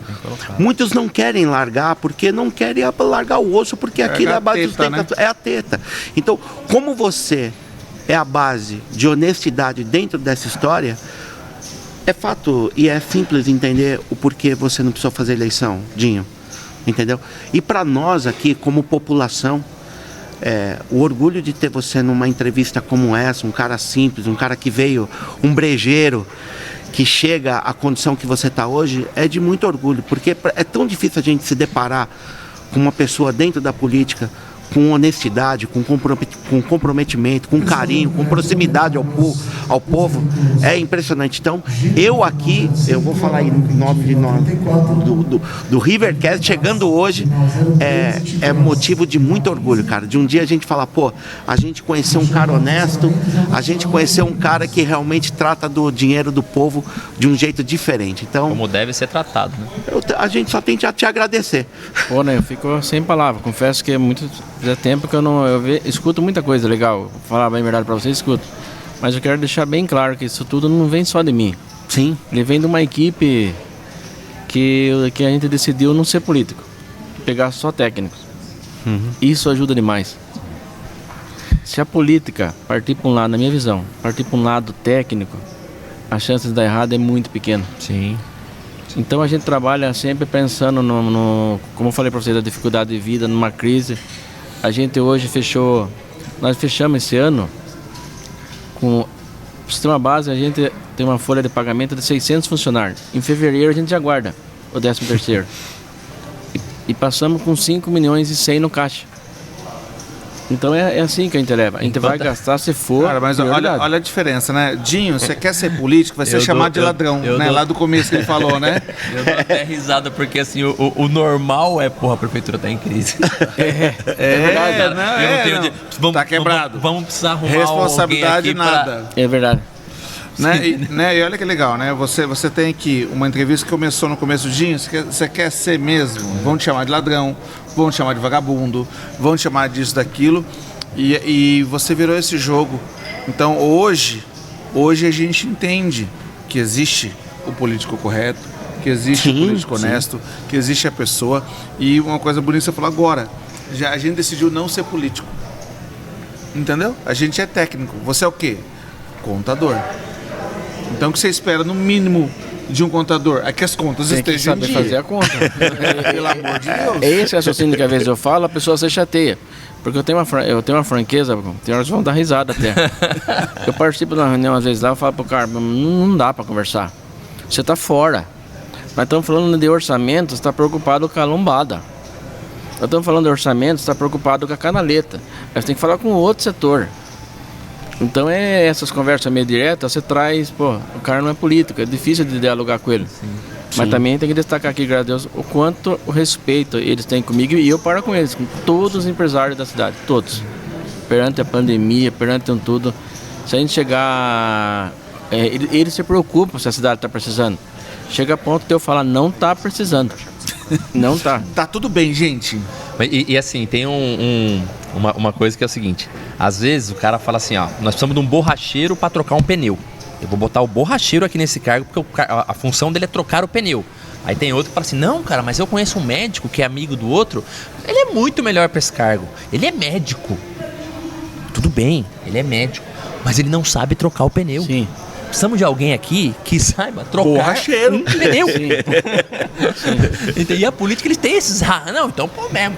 Muitos não querem largar porque não querem largar o osso, porque aquilo é a base é a teta. Então, como você é a base de honestidade dentro dessa história, é fato e é simples entender o porquê você não precisou fazer eleição, Dinho. Entendeu? E para nós aqui, como população, o orgulho de ter você numa entrevista como essa, um cara simples, um cara que veio, um brejeiro, que chega à condição que você está hoje, é de muito orgulho, porque é tão difícil a gente se deparar com uma pessoa dentro da política, com honestidade, com comprometimento, com carinho, com proximidade ao povo, é impressionante. Então, eu vou falar em nome do Rivercast, chegando hoje, é motivo de muito orgulho, cara, de um dia a gente falar, pô, a gente conheceu um cara honesto, a gente conheceu um cara que realmente trata do dinheiro do povo de um jeito diferente. Então, como deve ser tratado, né? A gente só tem que te agradecer. Pô, né, eu fico sem palavras, confesso que já tempo que eu escuto muita coisa legal, vou falar bem a verdade para vocês, escuto. Mas eu quero deixar bem claro que isso tudo não vem só de mim. Sim. Ele vem de uma equipe que a gente decidiu não ser político, pegar só técnicos. Isso ajuda demais. Se a política partir para um lado, na minha visão, partir para um lado técnico, a chance de dar errado é muito pequena. Sim. Então a gente trabalha sempre pensando como eu falei para vocês, da dificuldade de vida, numa crise. A gente hoje nós fechamos esse ano com o sistema base, a gente tem uma folha de pagamento de 600 funcionários. Em fevereiro a gente já guarda o 13º. E passamos com 5 milhões e 100 no caixa. Então é assim que a gente leva. A gente vai gastar se for. Cara, mas olha a diferença, né? Dinho, você quer ser político, vai ser chamado de ladrão, né? Lá do começo que ele falou, né? Eu dou até risada, porque assim, o normal é, porra, a prefeitura tá em crise. É verdade. Tá quebrado. Vamos precisar arrumar responsabilidade alguém nada. Pra... É verdade. E olha que legal, né? Você tem aqui uma entrevista que começou no começo, Dinho, você quer ser mesmo, vão te chamar de ladrão, vão te chamar de vagabundo, vão te chamar disso, daquilo, E você virou esse jogo. Então hoje a gente entende que existe o político correto, que existe o político honesto, que existe a pessoa. E uma coisa bonita você falou agora, a gente decidiu não ser político. Entendeu? A gente é técnico. Você é o quê? Contador. Então o que você espera no mínimo de um contador? É que as contas Tem que estejam saber em dia. fazer a conta. Pelo amor de Deus. É esse raciocínio que às vezes eu falo, a pessoa se chateia. Porque eu tenho uma franqueza, tem horas que vão dar risada até. Eu participo de uma reunião às vezes lá, eu falo pro cara, não dá pra conversar. Você tá fora. Nós estamos falando de orçamento, você está preocupado com a lombada. Nós estamos falando de orçamento, você está preocupado com a canaleta. Mas tem que falar com outro setor. Então essas conversas meio diretas, você traz, o cara não é político, é difícil de dialogar com ele. Mas também tem que destacar aqui, graças a Deus, o quanto o respeito eles têm comigo e eu paro com eles, com todos os empresários da cidade, todos. Perante a pandemia, perante tudo. Se a gente chegar... eles se preocupam se a cidade está precisando. Chega a ponto de eu falar, não está precisando. Não tá. Tá tudo bem, gente. E assim, tem uma coisa que é o seguinte. Às vezes o cara fala assim, ó, nós precisamos de um borracheiro para trocar um pneu. Eu vou botar o borracheiro aqui nesse cargo porque a função dele é trocar o pneu. Aí tem outro que fala assim, não, cara, mas eu conheço um médico que é amigo do outro. Ele é muito melhor para esse cargo. Ele é médico. Tudo bem, ele é médico. Mas ele não sabe trocar o pneu. Sim. Precisamos de alguém aqui que saiba trocar borracheiro. um pneu. E a política, eles têm esses... não, então,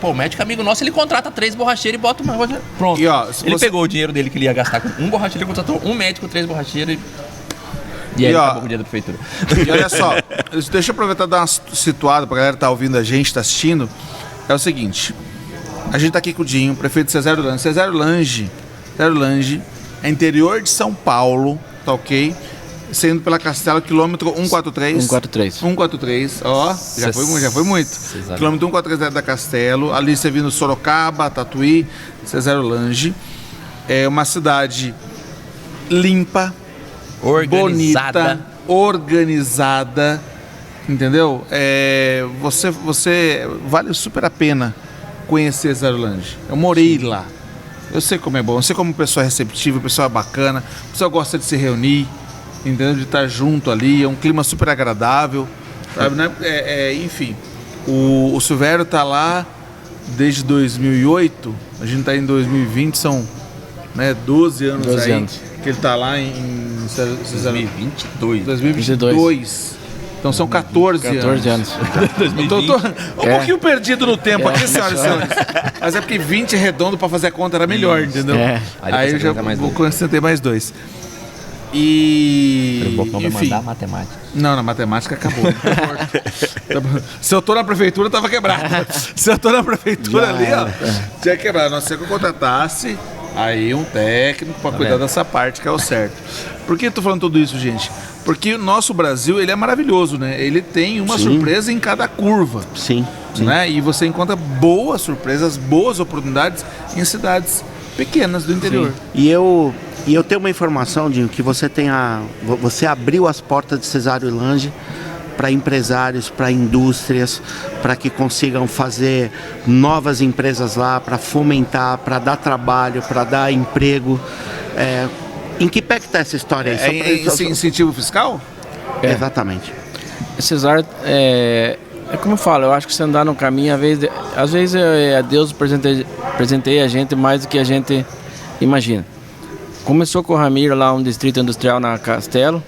o médico amigo nosso, ele contrata 3 borracheiros e bota uma... Pronto. E, ó, ele pegou o dinheiro dele que ele ia gastar com um borracheiro, ele contratou um médico, 3 borracheiros e aí acabou com o dinheiro da prefeitura. E olha só, deixa eu aproveitar e dar uma situada pra galera que tá ouvindo a gente, tá assistindo. É o seguinte, a gente tá aqui com o Dinho, prefeito de Cesário Lange. Cesário Lange é interior de São Paulo, tá ok? Saindo pela Castelo, quilômetro 143. 143, ó, já foi muito. Cesário. Quilômetro 143 da Castelo, ali você vindo Sorocaba, Tatuí, Cesário Lange. É uma cidade limpa, bonita, organizada, entendeu? Você vale super a pena conhecer Cesário Lange. Eu morei lá. Eu sei como é bom, eu sei como a pessoa é receptiva, a pessoa é bacana, a pessoa gosta de se reunir, entendeu? De estar junto ali, é um clima super agradável, sabe, né? Enfim, o Silvério tá lá desde 2008, a gente tá em 2020, são 12 anos 12 aí anos. que ele tá lá em 2022. Então são 14 anos. Eu tô um pouquinho perdido no tempo aqui, senhoras e senhores. Mas é porque 20 redondo pra fazer a conta era melhor, entendeu? Aí eu já vou concentrar mais 2. E... Enfim. Mandar matemática. Não, na matemática acabou. Se eu tô na prefeitura, tava quebrado. Se eu tô na prefeitura ali, ó, tinha quebrado. A não ser que eu contratasse aí um técnico pra cuidar dessa parte, que é o certo. Por que eu tô falando tudo isso, gente? Porque o nosso Brasil, ele é maravilhoso, né? Ele tem uma surpresa em cada curva. Sim. Né? E você encontra boas surpresas, boas oportunidades em cidades pequenas do interior. E eu tenho uma informação, Dinho, que você abriu as portas de Cesário Lange para empresários, para indústrias, para que consigam fazer novas empresas lá, para fomentar, para dar trabalho, para dar emprego. Em que pé que está essa história aí? Incentivo fiscal? Exatamente. Cesário, é como eu falo, eu acho que você andar no caminho, às vezes Deus presenteia a gente mais do que a gente imagina. Começou com o Ramiro lá, um distrito industrial na Castelo,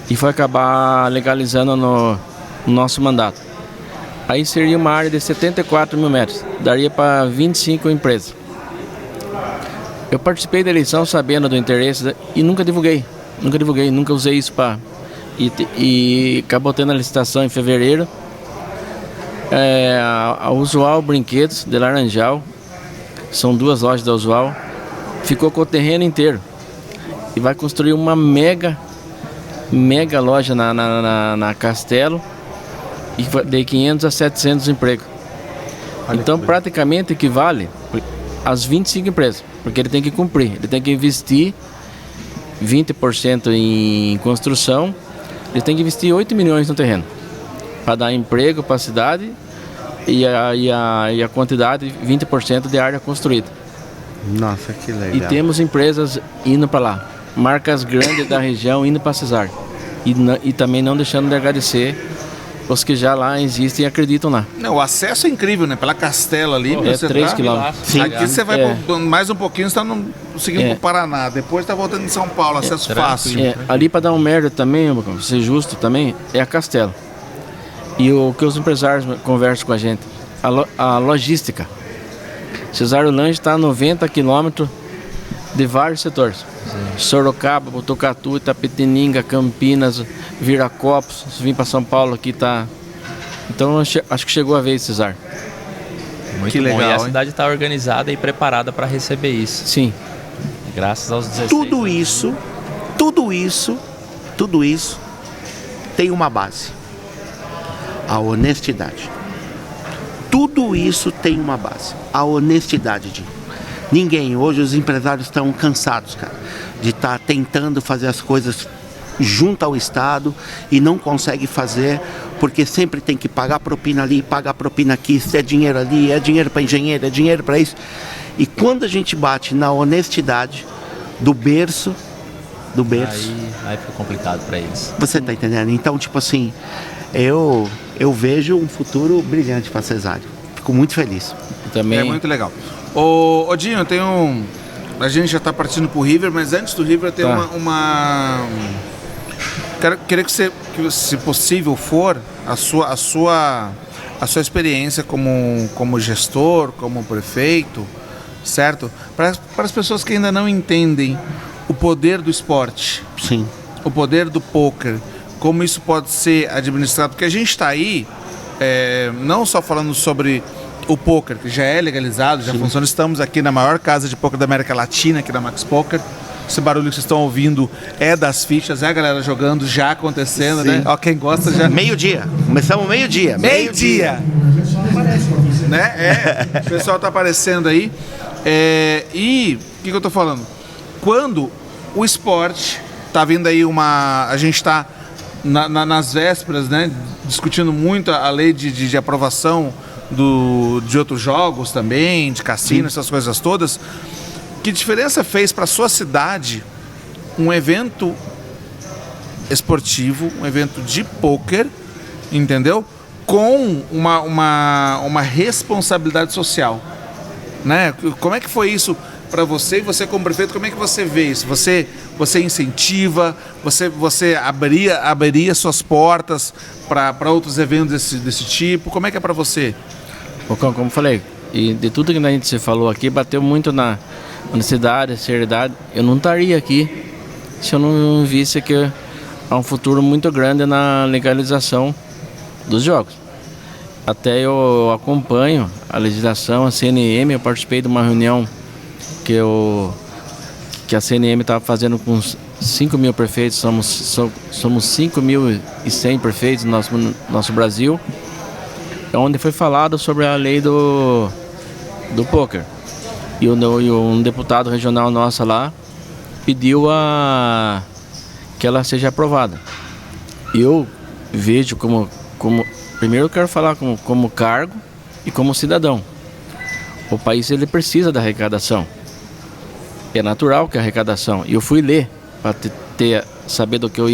e foi acabar legalizando no nosso mandato. Aí seria uma área de 74 mil metros, daria para 25 empresas. Eu participei da eleição sabendo do interesse e nunca divulguei, nunca usei isso para... E acabou tendo a licitação em fevereiro. A Usual Brinquedos de Laranjal, são 2 lojas da Usual, ficou com o terreno inteiro e vai construir uma mega loja na Castelo e de 500 a 700 empregos. Então praticamente equivale às 25 empresas, porque ele tem que cumprir, ele tem que investir 20% em construção, ele tem que investir 8 milhões no terreno para dar emprego para a cidade e a quantidade 20% de área construída. Nossa, que legal. E temos empresas indo para lá, marcas grandes da região indo para Cesar. E também não deixando de agradecer os que já lá existem e acreditam lá. Não, o acesso é incrível, né? Pela Castela ali. É 3 quilômetros. Sim. Aqui você vai mais um pouquinho, você está seguindo pro Paraná. Depois está voltando em São Paulo, acesso fácil. Ali para dar um merda também, pra ser justo também, é a Castela. E o que os empresários conversam com a gente, a logística. Cesário Lange está a 90 quilômetros de vários setores. Sim. Sorocaba, Botucatu, Itapetininga, Campinas, Viracopos. Se vir para São Paulo aqui tá. Então acho que chegou a vez, Cesar. Muito que bom. legal, E a hein? cidade está organizada e preparada para receber isso. Sim. Graças aos 16 Tudo anos. isso tem uma base. A honestidade. Tudo isso tem uma base. A honestidade, de ninguém. Hoje os empresários estão cansados, cara, de estar tentando fazer as coisas junto ao Estado e não consegue fazer porque sempre tem que pagar propina ali, pagar propina aqui, se é dinheiro ali, é dinheiro para engenheiro, é dinheiro para isso. E quando a gente bate na honestidade do berço, Aí fica complicado para eles. você tá entendendo? Então, tipo assim, eu vejo um futuro brilhante para Cesário. Fico muito feliz. Também. É muito legal. Ô Dinho, tem a gente já está partindo pro River, mas antes do River tem uma... Queria que você, se possível for, a sua experiência como gestor, como prefeito, certo? Para as pessoas que ainda não entendem o poder do esporte, Sim. o poder do poker, como isso pode ser administrado, porque a gente está aí não só falando sobre o poker, que já é legalizado, já funciona. Estamos aqui na maior casa de poker da América Latina, aqui na Max Poker. Esse barulho que vocês estão ouvindo é das fichas, é a galera jogando, já acontecendo, né? Ó, quem gosta já... Meio-dia. Começamos meio-dia. Meio-dia! Né? O pessoal tá aparecendo aí. E o que eu tô falando? Quando o esporte tá vindo aí a gente tá nas vésperas, né? Discutindo muito a lei de aprovação de outros jogos também, de cassino, essas coisas todas. Que diferença fez para sua cidade um evento esportivo, um evento de pôquer, entendeu? Com uma responsabilidade social, né? Como é que foi isso para você? E você como prefeito, como é que você vê isso? Você incentiva, você abriria suas portas para outros eventos desse tipo? Como é que é para você? Como falei, e de tudo que a gente se falou aqui, bateu muito na honestidade, seriedade. Eu não estaria aqui se eu não visse que há um futuro muito grande na legalização dos jogos. Até eu acompanho a legislação, a CNM. Eu participei de uma reunião que a CNM estava fazendo com 5 mil prefeitos. Somos 5.100 prefeitos no nosso Brasil, onde foi falado sobre a lei do pôquer. E um deputado regional nosso lá pediu que ela seja aprovada. Eu vejo como primeiro eu quero falar como cargo e como cidadão. O país ele precisa da arrecadação. É natural que a arrecadação. E eu fui ler para saber do que eu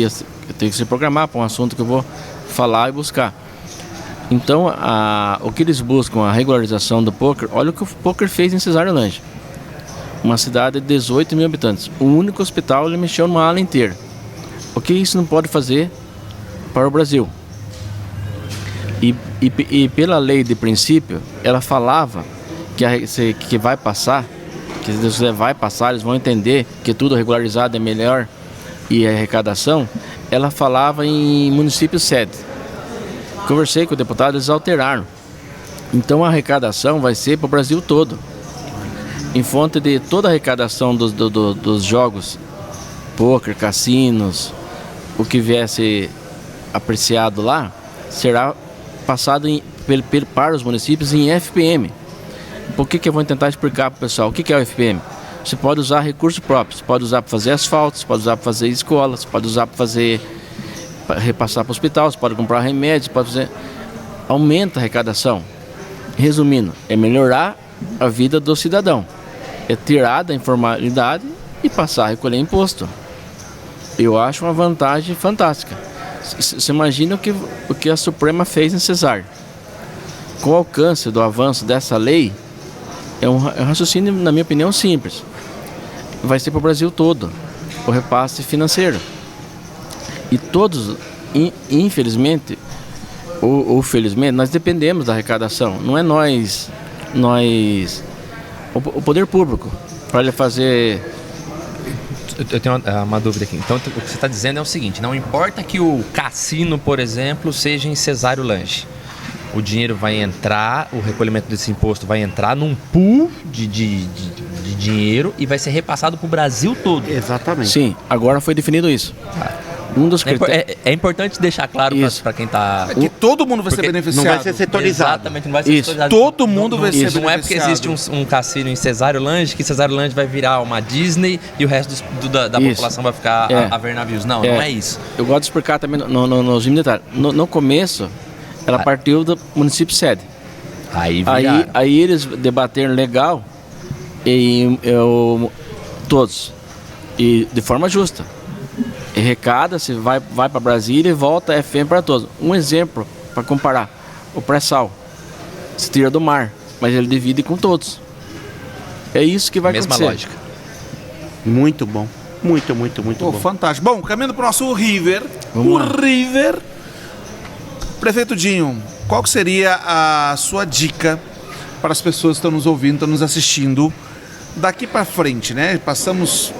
tenho que se programar para um assunto que eu vou falar e buscar. Então, o que eles buscam, a regularização do pôquer, olha o que o pôquer fez em Cesário Lange. Uma cidade de 18 mil habitantes. O único hospital, ele mexeu numa ala inteira. O que isso não pode fazer para o Brasil? E pela lei de princípio, ela falava que vai passar, que Deus vai passar, eles vão entender que tudo regularizado é melhor e a arrecadação, ela falava em município sede. Conversei com o deputado, eles alteraram. Então a arrecadação vai ser para o Brasil todo. Em fonte de toda a arrecadação dos jogos, pôquer, cassinos, o que viesse apreciado lá, será passado para os municípios em FPM. Por que eu vou tentar explicar para o pessoal? O que é o FPM? Você pode usar recursos próprios, você pode usar para fazer asfalto, você pode usar para fazer escolas, você pode usar para repassar para o hospital, você pode comprar remédios, pode fazer... Aumenta a arrecadação. Resumindo, é melhorar a vida do cidadão. é tirar da informalidade e passar a recolher imposto. Eu acho uma vantagem fantástica. Você imagina o que a Suprema fez em Cesário. Com o alcance do avanço dessa lei, é um raciocínio, na minha opinião, simples. Vai ser para o Brasil todo o repasse financeiro. E todos, infelizmente, ou felizmente, nós dependemos da arrecadação. Não é nós o poder público, para ele fazer... Eu tenho uma dúvida aqui. Então, o que você está dizendo é o seguinte: não importa que o cassino, por exemplo, seja em Cesário Lange. O dinheiro vai entrar, o recolhimento desse imposto vai entrar num pool de dinheiro e vai ser repassado para o Brasil todo. Exatamente. Sim, agora foi definido isso. Um dos critérios... É importante deixar claro para quem está... Que todo mundo vai ser beneficiado. Não vai ser setorizado. Exatamente, não vai ser setorizado. Todo mundo vai ser beneficiado. Não é porque existe um cassino em Cesário Lange que Cesário Lange vai virar uma Disney e o resto da população vai ficar a ver navios. Não é isso. Eu gosto de explicar também nos detalhes. No começo, ela partiu do município sede. Aí eles debateram legal todos. E de forma justa. E arrecada, se vai para Brasília e volta FM para todos. Um exemplo para comparar: o pré-sal se tira do mar, mas ele divide com todos. É isso que vai acontecer. Mesma lógica. Muito bom. Muito bom. Fantástico. Bom, caminhando para o nosso River. Vamos lá. River. Prefeito Dinho, qual que seria a sua dica para as pessoas que estão nos ouvindo, estão nos assistindo daqui para frente, né? Passamos...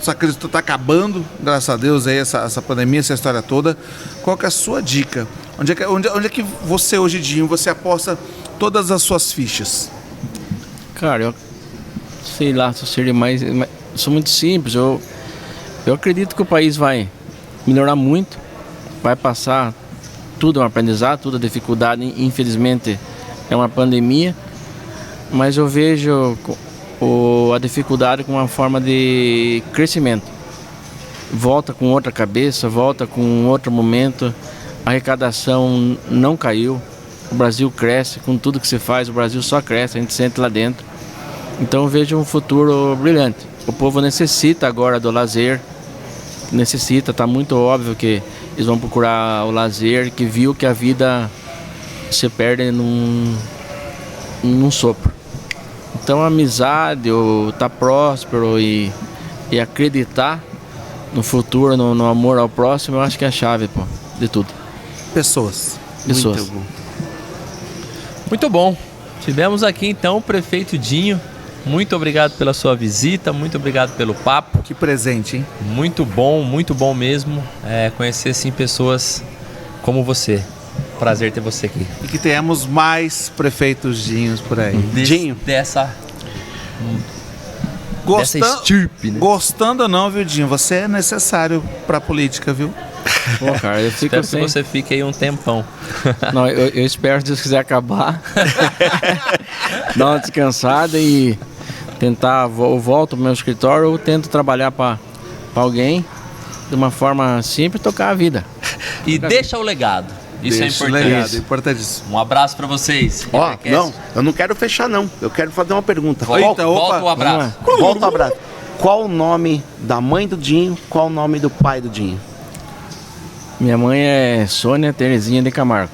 Essa crise está acabando, graças a Deus, aí, essa pandemia, essa história toda. Qual que é a sua dica? Onde é que você, hoje, Dinho, você aposta todas as suas fichas? Cara, eu sei lá se eu seria mais... Sou muito simples. Eu acredito que o país vai melhorar muito. Vai passar tudo um aprendizado, tudo dificuldade. Infelizmente, é uma pandemia. Mas eu vejo... a dificuldade com uma forma de crescimento. Volta com outra cabeça, volta com outro momento. A arrecadação não caiu. O Brasil cresce com tudo que se faz. O Brasil só cresce, a gente sente lá dentro. Então eu vejo um futuro brilhante. O povo necessita agora do lazer. Está muito óbvio que eles vão procurar o lazer, que viu que a vida se perde num sopro. Então a amizade, o estar próspero e acreditar no futuro, no amor ao próximo, eu acho que é a chave, de tudo. Pessoas. Muito bom. Tivemos aqui então o prefeito Dinho. Muito obrigado pela sua visita, muito obrigado pelo papo. Que presente, hein? Muito bom mesmo conhecer sim pessoas como você. Prazer ter você aqui. E que tenhamos mais prefeitos Dinhos por aí. Dinho. Dessa estirpe, né? Gostando ou não, viu, Dinho? Você é necessário pra política, viu? Pô, cara, eu fico Espero que você fique aí um tempão. Não, eu espero, se Deus quiser, acabar. Dar uma descansada e tentar, eu volto pro meu escritório ou tento trabalhar para alguém de uma forma simples, tocar a vida. E deixa o legado. Isso é importante. Importantíssimo. Um abraço pra vocês. Não, eu não quero fechar, não. Eu quero fazer uma pergunta. Volta o abraço. Volta o abraço. Qual o nome da mãe do Dinho? Qual o nome do pai do Dinho? Minha mãe é Sônia Terezinha de Camargo.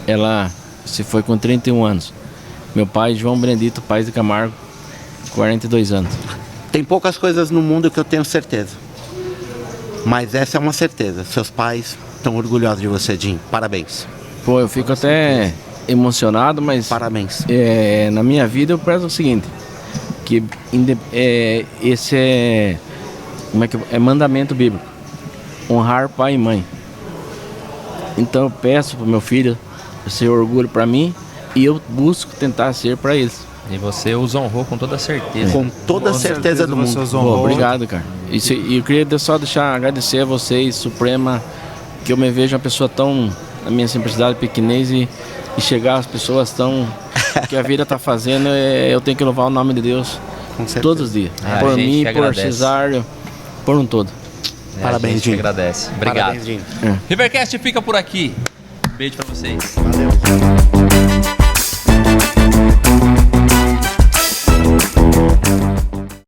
Ela se foi com 31 anos. Meu pai, João Benedito Paes de Camargo, 42 anos. Tem poucas coisas no mundo que eu tenho certeza. Mas essa é uma certeza. Seus pais estão orgulhosos de você, Dinho. Parabéns. Pô, eu fico até emocionado, mas... Parabéns. Na minha vida eu prezo o seguinte, que esse é mandamento bíblico. Honrar pai e mãe. Então eu peço pro meu filho ser orgulho para mim e eu busco tentar ser para eles. E você os honrou com toda certeza. Com toda a certeza do mundo. Pô, obrigado, cara. E eu queria só agradecer a vocês, Suprema, que eu me vejo uma pessoa tão, na minha simplicidade, pequenez e chegar às pessoas tão... que a vida tá fazendo, eu tenho que louvar o nome de Deus todos os dias. Por mim, por Cesário, por um todo. Parabéns, Dinho. Agradece. Obrigado. Parabéns, Dinho. Rivercast fica por aqui. Beijo pra vocês. Valeu.